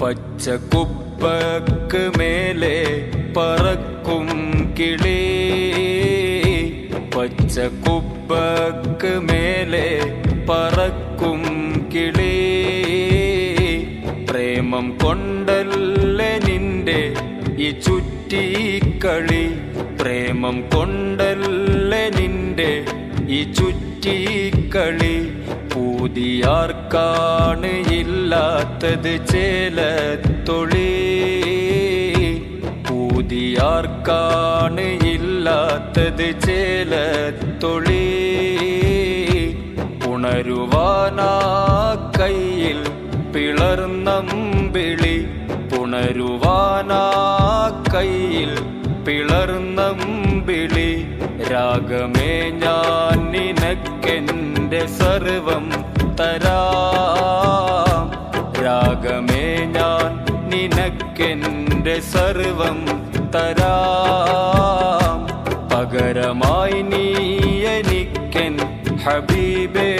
പച്ചക്കുപ്പക്ക് മേലെ പറക്കും കിളി, പച്ചക്കുപ്പക്ക് മേലെ പറക്കും കിളി. പ്രേമം കൊണ്ടല്ലേ നിന്റെ ഈ ചുറ്റിക്കളി, പ്രേമം കൊണ്ടല്ലേ നിന്റെ ഈ ചുറ്റിക്കളി. പൂതിയാർക്കാണ് ഇല്ലാത്തത് ചേലത്തൊളി, പൂതിയാർക്കാണ് ഇല്ലാത്തത് ചേലത്തൊളി. ഉണരുവാനാ കയ്യിൽ പിളർന്നമ്പിളി, ഉണരുവാനാ കയ്യിൽ പിളർന്നമ്പിളി. രാഗമേ ഞാൻ നിനക്കെന്റെ സർവം തരാം, രാഗമേ ഞാൻ നിനക്കെന്റെ സർവം തരാം. പകരമായി നീ എനിക്കെൻ ഹബീബേ.